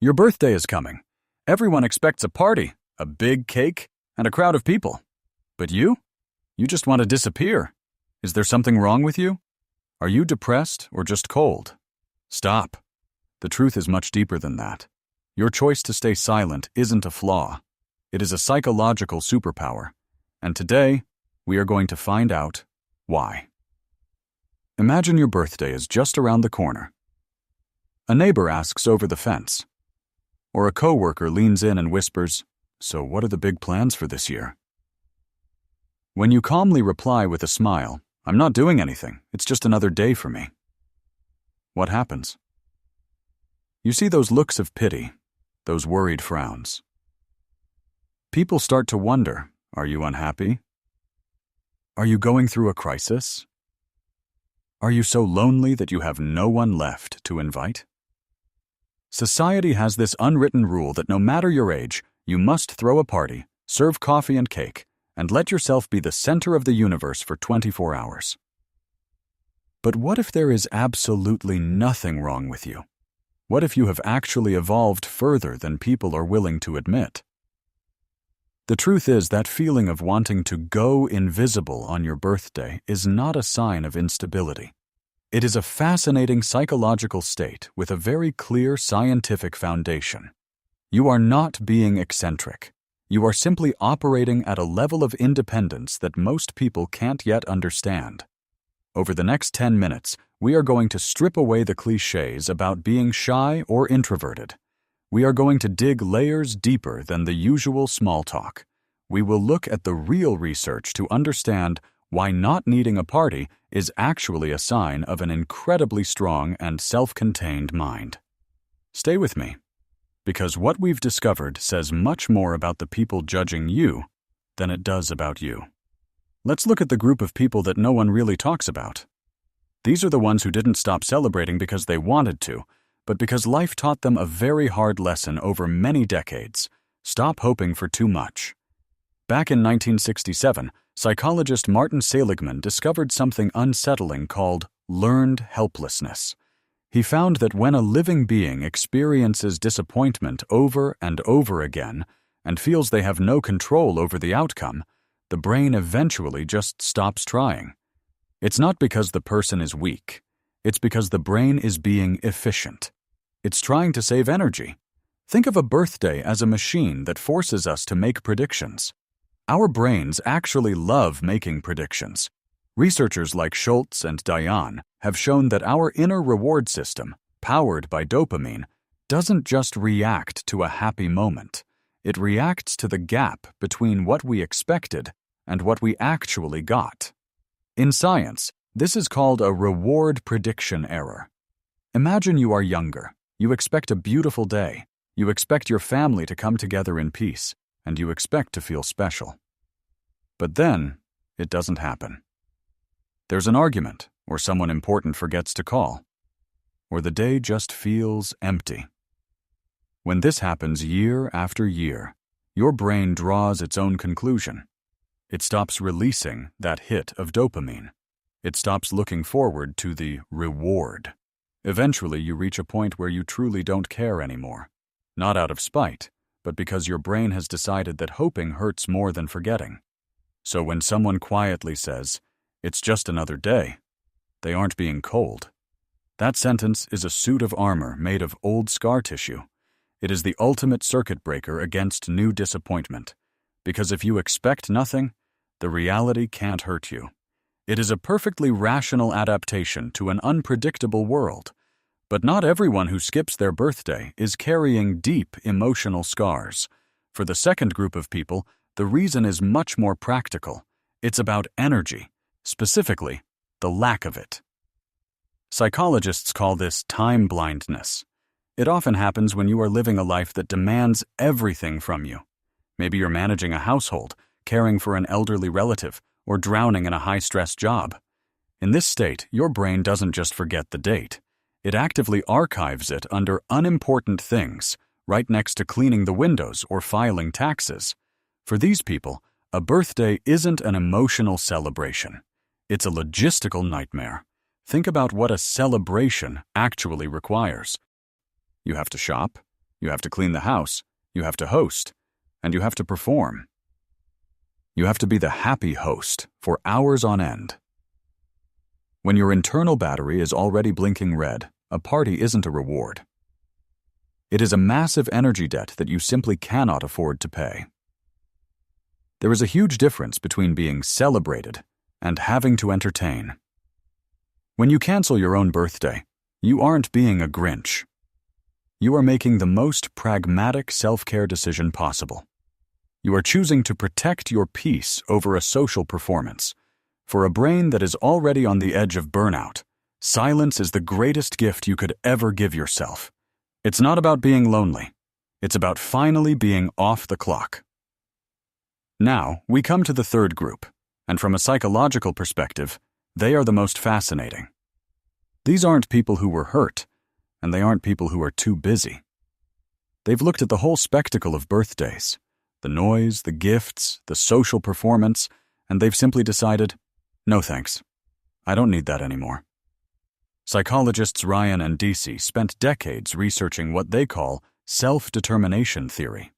Your birthday is coming. Everyone expects a party, a big cake, and a crowd of people. But you? You just want to disappear. Is there something wrong with you? Are you depressed or just cold? Stop. The truth is much deeper than that. Your choice to stay silent isn't a flaw. It is a psychological superpower. And today, we are going to find out why. Imagine your birthday is just around the corner. A neighbor asks over the fence. Or a coworker leans in and whispers, "So what are the big plans for this year?" When you calmly reply with a smile, "I'm not doing anything, it's just another day for me." What happens? You see those looks of pity, those worried frowns. People start to wonder, are you unhappy? Are you going through a crisis? Are you so lonely that you have no one left to invite? Society has this unwritten rule that no matter your age, you must throw a party, serve coffee and cake, and let yourself be the center of the universe for 24 hours. But what if there is absolutely nothing wrong with you? What if you have actually evolved further than people are willing to admit? The truth is that feeling of wanting to go invisible on your birthday is not a sign of instability. It is a fascinating psychological state with a very clear scientific foundation. You are not being eccentric. You are simply operating at a level of independence that most people can't yet understand. Over the next 10 minutes, we are going to strip away the clichés about being shy or introverted. We are going to dig layers deeper than the usual small talk. We will look at the real research to understand why not needing a party is actually a sign of an incredibly strong and self-contained mind. Stay with me, because what we've discovered says much more about the people judging you than it does about you. Let's look at the group of people that no one really talks about. These are the ones who didn't stop celebrating because they wanted to, but because life taught them a very hard lesson over many decades. Stop hoping for too much. Back in 1967, psychologist Martin Seligman discovered something unsettling called learned helplessness. He found that when a living being experiences disappointment over and over again and feels they have no control over the outcome, the brain eventually just stops trying. It's not because the person is weak. It's because the brain is being efficient. It's trying to save energy. Think of a birthday as a machine that forces us to make predictions. Our brains actually love making predictions. Researchers like Schultz and Diane have shown that our inner reward system, powered by dopamine, doesn't just react to a happy moment. It reacts to the gap between what we expected and what we actually got. In science, this is called a reward prediction error. Imagine you are younger. You expect a beautiful day. You expect your family to come together in peace, and you expect to feel special. But then, it doesn't happen. There's an argument, or someone important forgets to call, or the day just feels empty. When this happens year after year, your brain draws its own conclusion. It stops releasing that hit of dopamine. It stops looking forward to the reward. Eventually, you reach a point where you truly don't care anymore. Not out of spite, but because your brain has decided that hoping hurts more than forgetting. So when someone quietly says, "It's just another day," they aren't being cold. That sentence is a suit of armor made of old scar tissue. It is the ultimate circuit breaker against new disappointment. Because if you expect nothing, the reality can't hurt you. It is a perfectly rational adaptation to an unpredictable world. But not everyone who skips their birthday is carrying deep emotional scars. For the second group of people, the reason is much more practical. It's about energy, specifically, the lack of it. Psychologists call this time blindness. It often happens when you are living a life that demands everything from you. Maybe you're managing a household, caring for an elderly relative, or drowning in a high-stress job. In this state, your brain doesn't just forget the date. It actively archives it under unimportant things, right next to cleaning the windows or filing taxes. For these people, a birthday isn't an emotional celebration. It's a logistical nightmare. Think about what a celebration actually requires. You have to shop, You have to clean the house, you have to host, and you have to perform. You have to be the happy host for hours on end. When your internal battery is already blinking red, a party isn't a reward. It is a massive energy debt that you simply cannot afford to pay. There is a huge difference between being celebrated and having to entertain. When you cancel your own birthday, you aren't being a Grinch. You are making the most pragmatic self-care decision possible. You are choosing to protect your peace over a social performance. For a brain that is already on the edge of burnout, silence is the greatest gift you could ever give yourself. It's not about being lonely. It's about finally being off the clock. Now, we come to the third group, and from a psychological perspective, they are the most fascinating. These aren't people who were hurt, and they aren't people who are too busy. They've looked at the whole spectacle of birthdays, the noise, the gifts, the social performance, and they've simply decided, no thanks. I don't need that anymore. Psychologists Ryan and DC spent decades researching what they call self-determination theory.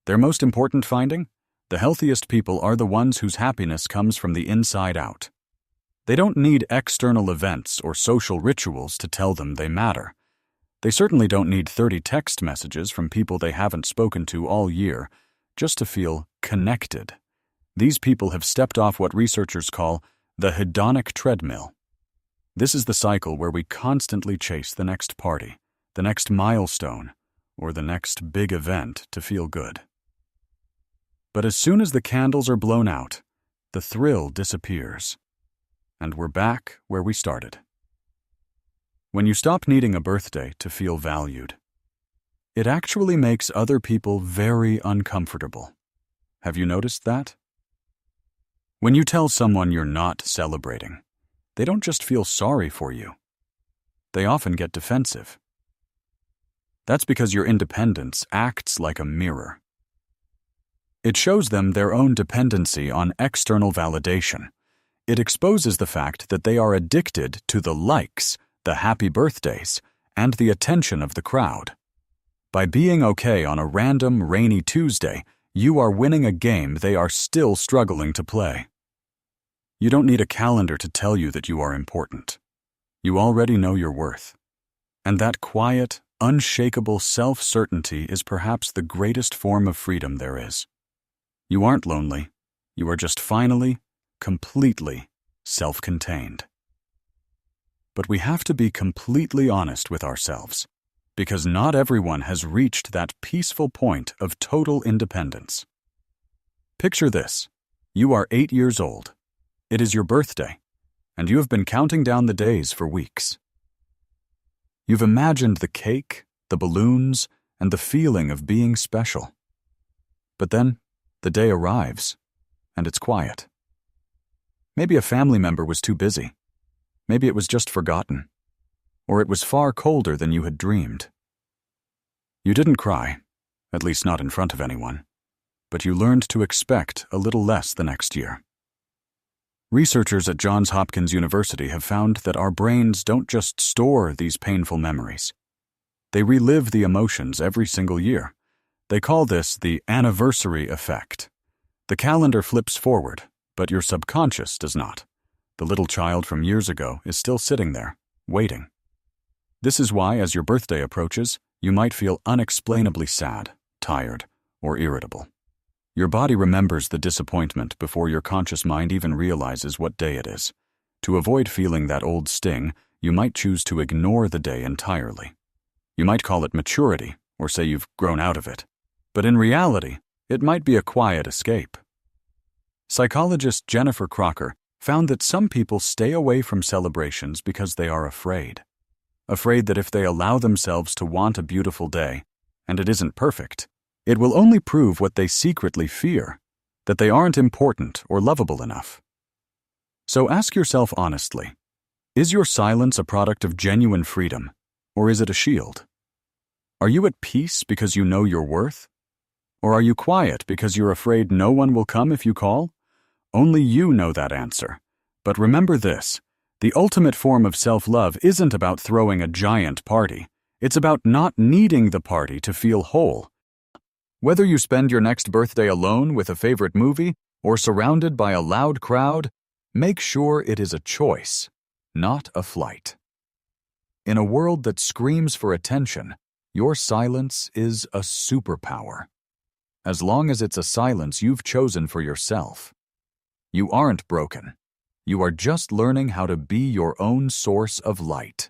Their most important finding? The healthiest people are the ones whose happiness comes from the inside out. They don't need external events or social rituals to tell them they matter. They certainly don't need 30 text messages from people they haven't spoken to all year just to feel connected. These people have stepped off what researchers call the hedonic treadmill. This is the cycle where we constantly chase the next party, the next milestone, or the next big event to feel good. But as soon as the candles are blown out, the thrill disappears, and we're back where we started. When you stop needing a birthday to feel valued, it actually makes other people very uncomfortable. Have you noticed that? When you tell someone you're not celebrating, they don't just feel sorry for you. They often get defensive. That's because your independence acts like a mirror. It shows them their own dependency on external validation. It exposes the fact that they are addicted to the likes, the happy birthdays, and the attention of the crowd. By being okay on a random rainy Tuesday, you are winning a game they are still struggling to play. You don't need a calendar to tell you that you are important. You already know your worth. And that quiet, unshakable self-certainty is perhaps the greatest form of freedom there is. You aren't lonely. You are just finally, completely self-contained. But we have to be completely honest with ourselves, because not everyone has reached that peaceful point of total independence. Picture this. You are 8 years old. It is your birthday, and you have been counting down the days for weeks. You've imagined the cake, the balloons, and the feeling of being special. But then, the day arrives, and it's quiet. Maybe a family member was too busy. Maybe it was just forgotten. Or it was far colder than you had dreamed. You didn't cry, at least not in front of anyone, but you learned to expect a little less the next year. Researchers at Johns Hopkins University have found that our brains don't just store these painful memories. They relive the emotions every single year. They call this the anniversary effect. The calendar flips forward, but your subconscious does not. The little child from years ago is still sitting there, waiting. This is why, as your birthday approaches, you might feel unexplainably sad, tired, or irritable. Your body remembers the disappointment before your conscious mind even realizes what day it is. To avoid feeling that old sting, you might choose to ignore the day entirely. You might call it maturity, or say you've grown out of it. But in reality, it might be a quiet escape. Psychologist Jennifer Crocker found that some people stay away from celebrations because they are afraid. Afraid that if they allow themselves to want a beautiful day, and it isn't perfect, it will only prove what they secretly fear, that they aren't important or lovable enough. So ask yourself honestly, is your silence a product of genuine freedom, or is it a shield? Are you at peace because you know your worth? Or are you quiet because you're afraid no one will come if you call? Only you know that answer. But remember this, the ultimate form of self-love isn't about throwing a giant party. It's about not needing the party to feel whole. Whether you spend your next birthday alone with a favorite movie or surrounded by a loud crowd, make sure it is a choice, not a flight. In a world that screams for attention, your silence is a superpower. As long as it's a silence you've chosen for yourself. You aren't broken. You are just learning how to be your own source of light.